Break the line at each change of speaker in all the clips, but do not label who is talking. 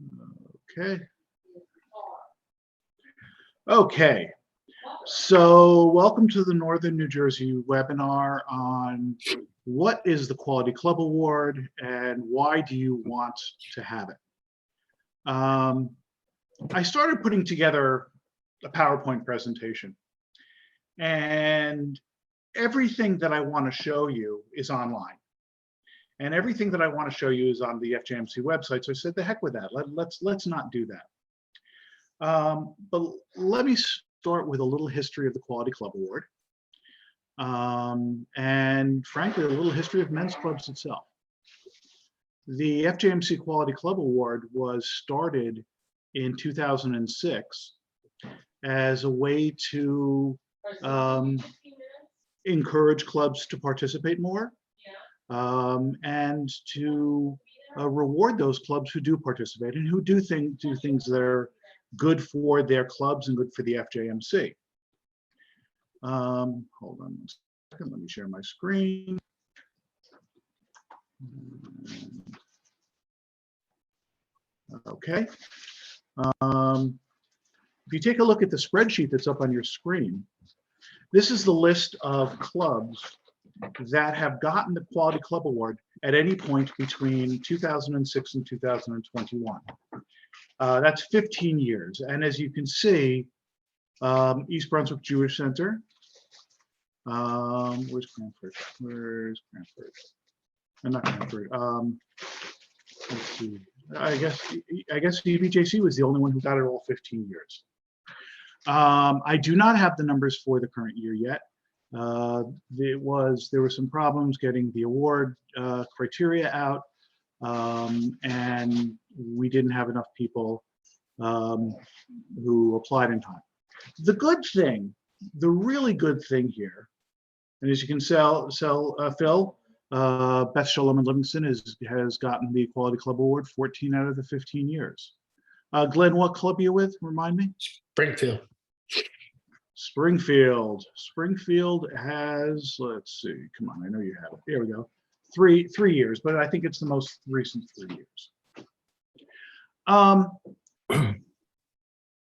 Okay. Okay. So welcome to the Northern New Jersey webinar on what is the Quality Club Award and why do you want to have it? I started putting together a PowerPoint presentation, and everything that I want to show you is online. And everything that I want to show you is on the FJMC website. So I said, the heck with that. Let's not do that. But let me start with a little history of the Quality Club Award. And frankly, a little history of men's clubs itself. The FJMC Quality Club Award was started in 2006 as a way to encourage clubs to participate more. And to reward those clubs who do participate and who do things that are good for their clubs and good for the FJMC. Hold on one second, let me share my screen. Okay. If you take a look at the spreadsheet that's up on your screen, this is the list of clubs that have gotten the Quality Club Award at any point between 2006 and 2021. That's 15 years. And as you can see, East Brunswick Jewish Center. Where's Cranford? Where's Cranford? Not Cranford. Let's see. I guess EBJC was the only one who got it all 15 years. I do not have the numbers for the current year yet. There were some problems getting the award criteria out, and we didn't have enough people who applied in time. The good thing, the really good thing here, and as you can Phil, Beth Shalom in Livingston has gotten the Quality Club Award 14 out of the 15 years. Glenn, what club are you with? Remind me.
Springfield.
Springfield has, let's see, come on, I know you have it. Here we go. Three years, but I think it's the most recent 3 years.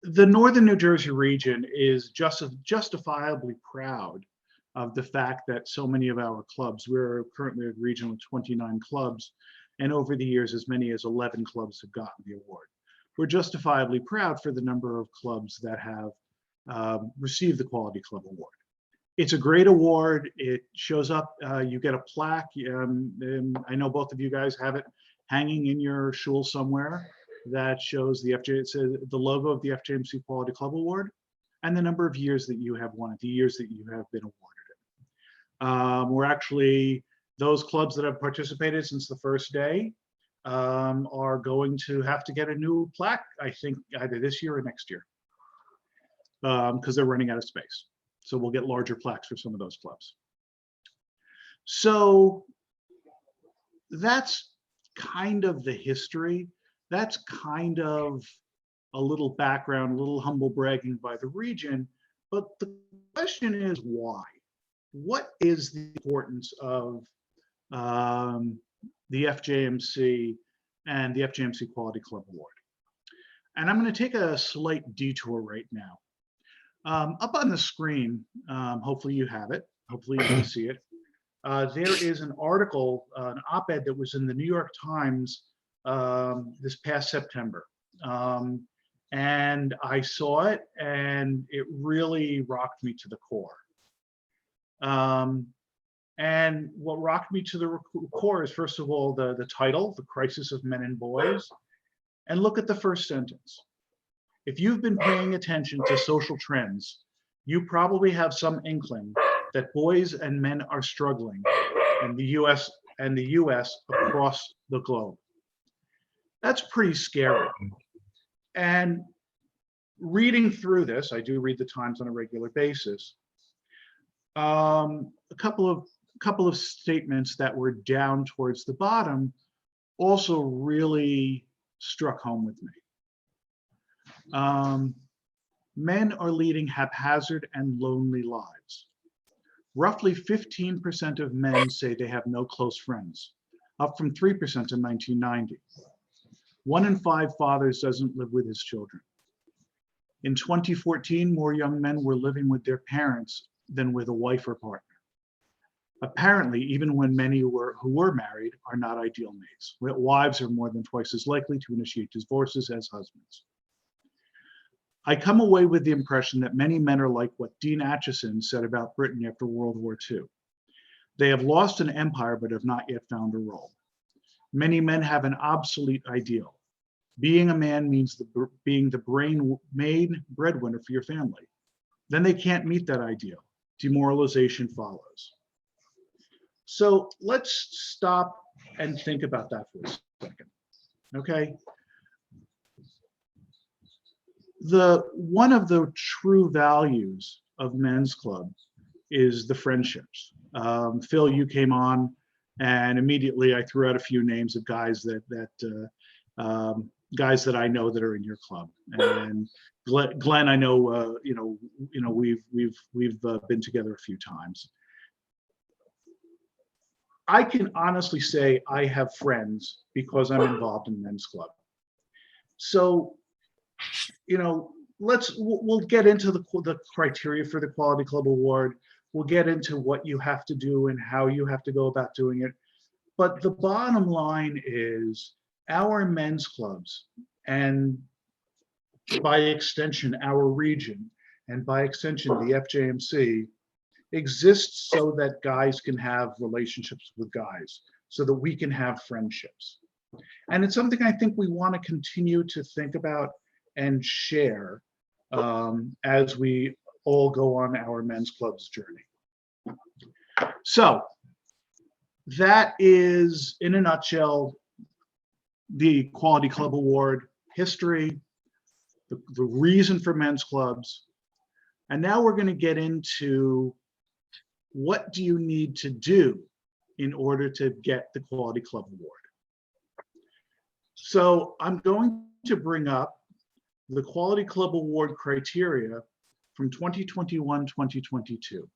The Northern New Jersey region is justifiably proud of the fact that so many of our clubs, we're currently a region with 29 clubs, and over the years, as many as 11 clubs have gotten the award. We're justifiably proud for the number of clubs that have received the Quality Club Award. It's a great award. It shows up, you get a plaque. I know both of you guys have it hanging in your shul somewhere that shows it says the logo of the FJMC Quality Club Award and the number of years that you have won it, the years that you have been awarded it. We're actually, those clubs that have participated since the first day are going to have to get a new plaque, I think either this year or next year, because they're running out of space. So we'll get larger plaques for some of those clubs. So that's kind of the history. That's kind of a little background, a little humble bragging by the region. But the question is why? What is the importance of the FJMC and the FJMC Quality Club Award? And I'm going to take a slight detour right now. Up on the screen, hopefully you have it, hopefully you can see it. There is an article, an op-ed that was in the New York Times this past September. And I saw it and it really rocked me to the core. And what rocked me to the core is, first of all, the title, The Crisis of Men and Boys. And look at the first sentence. If you've been paying attention to social trends, you probably have some inkling that boys and men are struggling in the US across the globe. That's pretty scary. And reading through this, I do read the Times on a regular basis. A couple of statements that were down towards the bottom also really struck home with me. Men are leading haphazard and lonely lives. Roughly 15% of men say they have no close friends, up from 3% in 1990. 1 in 5 fathers doesn't live with his children. In 2014, more young men were living with their parents than with a wife or partner. Apparently, even when many who were married are not ideal mates. Wives are more than twice as likely to initiate divorces as husbands. I come away with the impression that many men are like what Dean Acheson said about Britain after World War II. They have lost an empire but have not yet found a role. Many men have an obsolete ideal. Being a man means being the main breadwinner for your family. Then they can't meet that ideal. Demoralization follows. So let's stop and think about that for a second, okay? One of the true values of Men's Club is the friendships. Phil, you came on, and immediately I threw out a few names of guys guys that I know that are in your club. And Glenn, I know we've been together a few times. I can honestly say I have friends because I'm involved in Men's Club. So, we'll get into the criteria for the Quality Club Award. We'll get into what you have to do and how you have to go about doing it. But the bottom line is our men's clubs, and by extension, our region, and by extension, the FJMC, exists so that guys can have relationships with guys, so that we can have friendships. And it's something I think we want to continue to think about and share as we all go on our men's club's journey. So that is, in a nutshell, the Quality Club Award history, the reason for men's clubs. And now we're going to get into what do you need to do in order to get the Quality Club Award. So I'm going to bring up the Quality Club Award criteria from 2021-2022.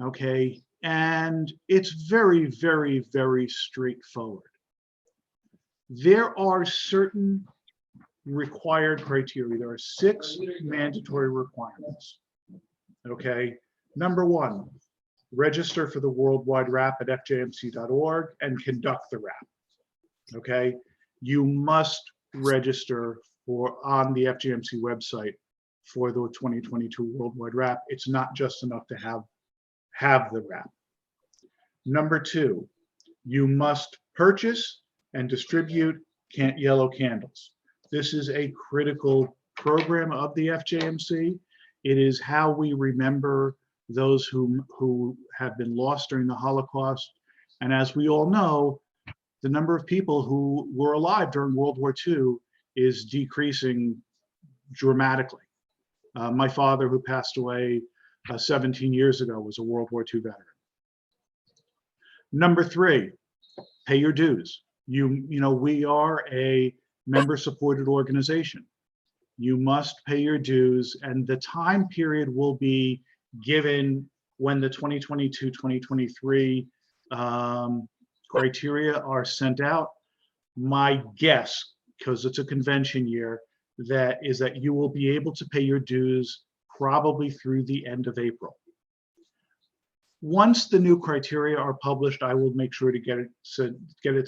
Okay, and it's very, very, very straightforward. There are certain required criteria. There are 6 mandatory requirements. Okay, number 1, register for the Worldwide Rap at fjmc.org and conduct the rap. Okay, you must register on the FJMC website for the 2022 Worldwide Rap. It's not just enough to have the rap. Number 2, you must purchase and distribute yellow candles. This is a critical program of the FJMC. It is how we remember those who have been lost during the Holocaust. And as we all know, the number of people who were alive during World War II is decreasing dramatically. My father, who passed away 17 years ago, was a World War II veteran. Number 3, pay your dues. We are a member-supported organization. You must pay your dues, and the time period will be given when the 2022-2023 criteria are sent out. My guess, because it's a convention year, is that you will be able to pay your dues probably through the end of April. Once the new criteria are published, I will make sure to get it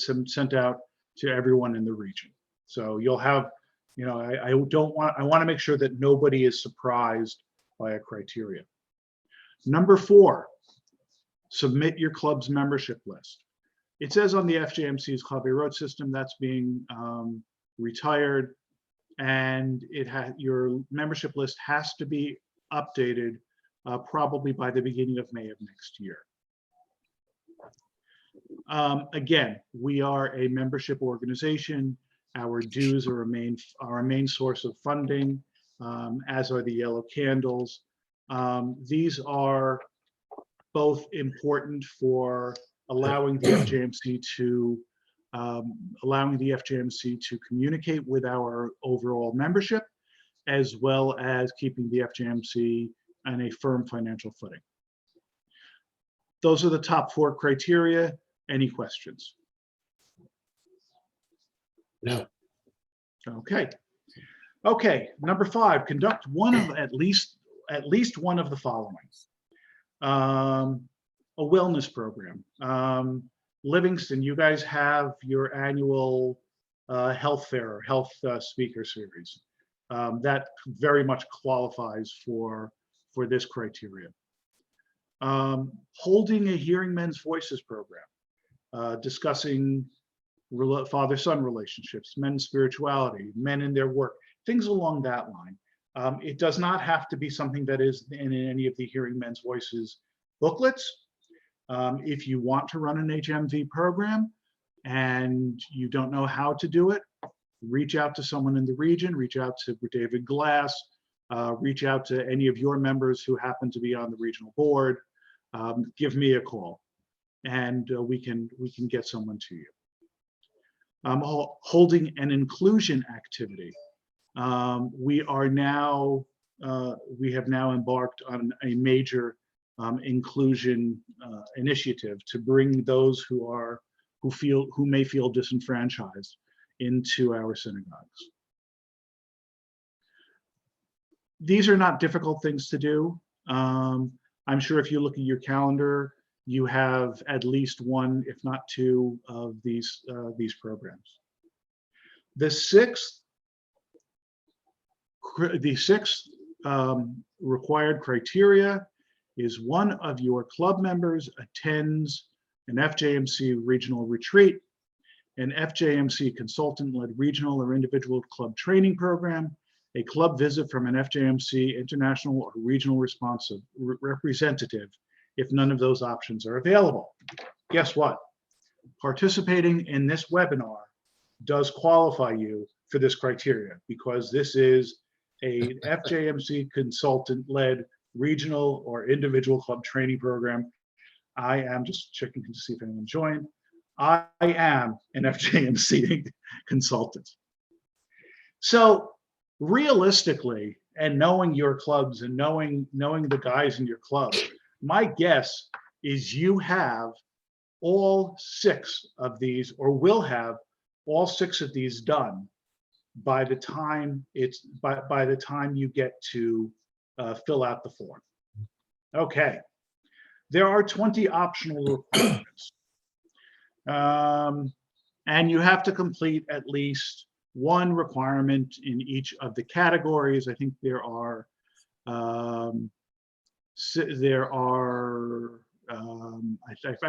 sent out to everyone in the region. So you'll have, I want to make sure that nobody is surprised by a criteria. Number 4, submit your club's membership list. It says on the FJMC's Club A Road system that's being retired, and your membership list has to be updated probably by the beginning of May of next year. Again, we are a membership organization. Our dues are our main source of funding, as are the yellow candles. These are both important for allowing the FJMC to communicate with our overall membership, as well as keeping the FJMC on a firm financial footing. Those are the top 4 criteria. Any questions?
No.
Okay. Okay, number 5, conduct one of at least one of the following. A wellness program. Livingston, you guys have your annual health fair, health speaker series. That very much qualifies for this criteria. Holding a Hearing Men's Voices program, discussing father-son relationships, men's spirituality, men in their work, things along that line. It does not have to be something that is in any of the Hearing Men's Voices booklets. If you want to run an HMV program and you don't know how to do it, reach out to someone in the region, reach out to David Glass, reach out to any of your members who happen to be on the regional board. Give me a call and we can get someone to you. Holding an inclusion activity. We have now embarked on a major inclusion initiative to bring those who may feel disenfranchised into our synagogues. These are not difficult things to do. I'm sure if you look at your calendar, you have at least one, if not two, of these programs. The sixth required criteria is one of your club members attends an FJMC regional retreat, an FJMC consultant-led regional or individual club training program, a club visit from an FJMC international or regional representative, if none of those options are available. Guess what? Participating in this webinar does qualify you for this criteria because this is a FJMC consultant-led regional or individual club training program. I am just checking to see if anyone joined. I am an FJMC consultant. So realistically, and knowing your clubs and knowing the guys in your club, my guess is you have all 6 of these, or will have all 6 of these done by the time by the time you get to fill out the form. Okay, there are 20 optional requirements, and you have to complete at least one requirement in each of the categories. I think there are I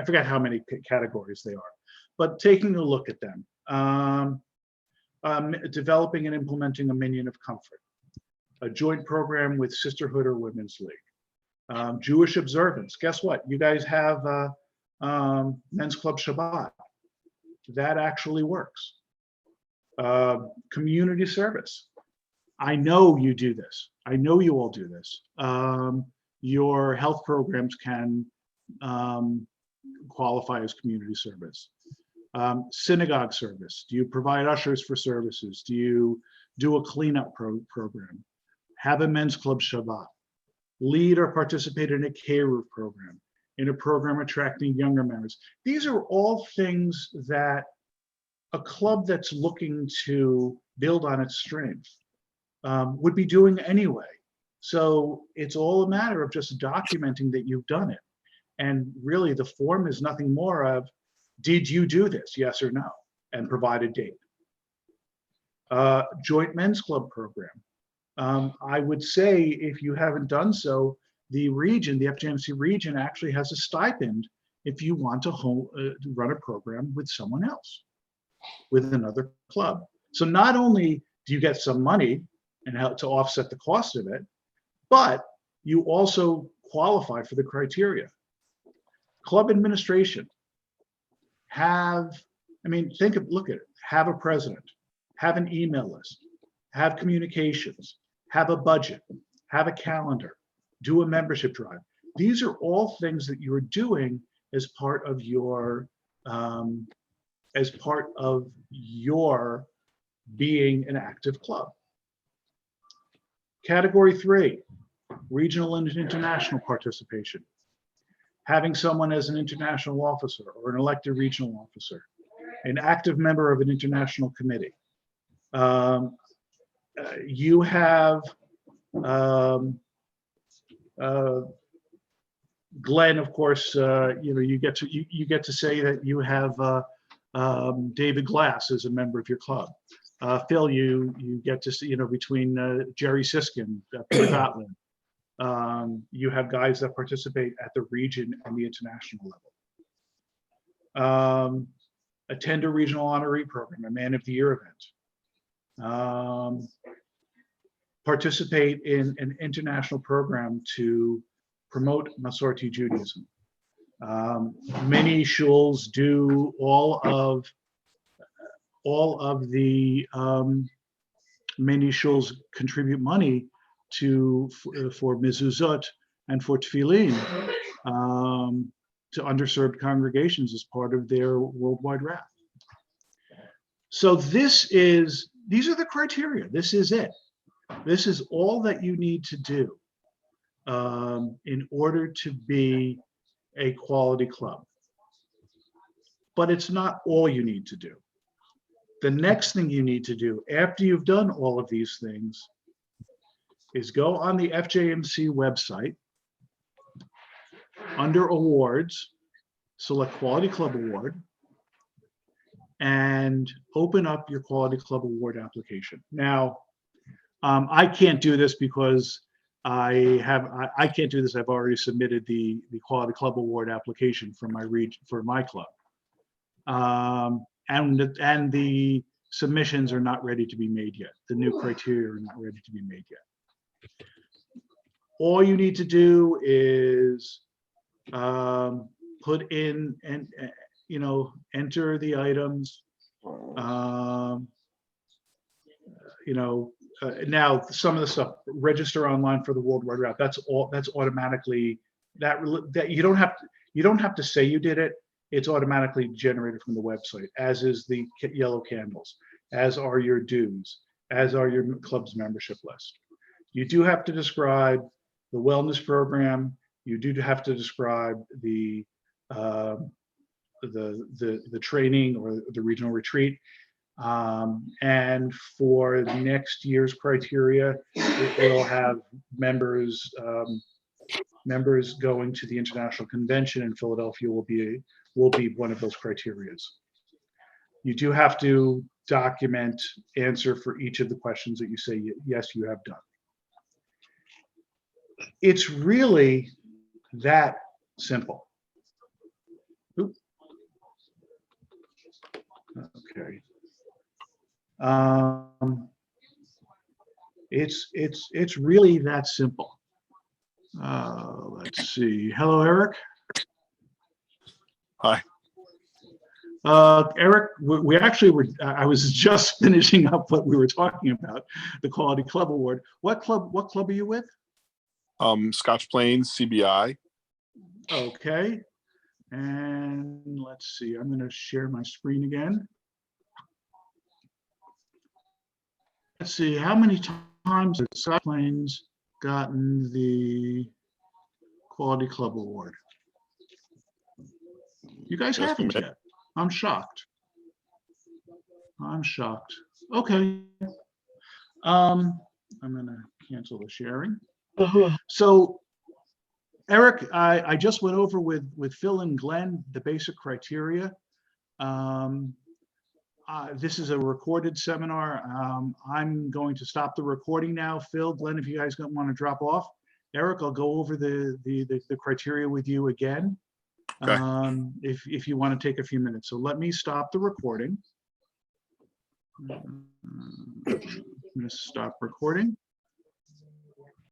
forgot how many categories they are, but taking a look at them. Developing and implementing a minion of comfort, a joint program with Sisterhood or Women's League, Jewish observance. Guess what? You guys have Men's Club Shabbat. That actually works. Community service. I know you do this. I know you all do this. Your health programs can qualify as community service. Synagogue service. Do you provide ushers for services? Do you do a cleanup program? Have a men's club Shabbat? Lead or participate in a K-Roof program, in a program attracting younger members. These are all things that a club that's looking to build on its strength would be doing anyway. So it's all a matter of just documenting that you've done it. And really the form is nothing more of, did you do this, yes or no, and provide a date. Joint men's club program. I would say if you haven't done so, the region, the FJMC region actually has a stipend if you want to run a program with someone else, with another club. So not only do you get some money and help to offset the cost of it, but you also qualify for the criteria. Club administration. Look at it. Have a president, have an email list, have communications, have a budget, have a calendar, do a membership drive. These are all things that you're doing as part of your being an active club. Category 3, regional and international participation. Having someone as an international officer or an elected regional officer, an active member of an international committee. Um, you have um, uh, Glenn, of course. You get to you get to say that you have David Glass as a member of your club. Phil, you get to see, between Jerry Siskin, Peter Gottlieb. You have guys that participate at the region and the international level. Attend a regional honoree program, a Man of the Year event. Participate in an international program to promote Masorti Judaism. Many shuls do all of the many shuls contribute money for mezuzot and for tefillin to underserved congregations as part of their worldwide wrath. So these are the criteria. This is it. This is all that you need to do in order to be a quality club. But it's not all you need to do. The next thing you need to do after you've done all of these things is go on the FJMC website, under awards, select Quality Club Award, and open up your Quality Club Award application. Now, I can't do this because I can't do this. I've already submitted the Quality Club Award application for my club. And the submissions are not ready to be made yet. The new criteria are not ready to be made yet. All you need to do is put in and enter the items. Now some of the stuff, register online for the worldwide route. That's automatically that you don't have to say you did it. It's automatically generated from the website, as is the yellow candles, as are your dues, as are your club's membership list. You do have to describe the wellness program. You do have to describe the training or the regional retreat. And for next year's criteria, it will have members going to the International Convention in Philadelphia will be one of those criterias. You do have to document answer for each of the questions that you say yes you have done. It's really that simple. Oop. Okay. It's really that simple. Let's see. Hello, Eric.
Hi.
Eric, we actually were. I was just finishing up what we were talking about, the Quality Club Award. What club are you with?
Scotch Plains CBI.
Okay. And let's see. I'm going to share my screen again. Let's see. How many times has Scotch Plains gotten the Quality Club Award? You guys haven't yet. I'm shocked. Okay. I'm gonna cancel the sharing. So, Eric, I just went over with Phil and Glenn the basic criteria. This is a recorded seminar. I'm going to stop the recording now. Phil, Glenn, if you guys don't want to drop off. Eric, I'll go over the criteria with you again.
Okay.
If you want to take a few minutes. So let me stop the recording. I'm going to stop recording.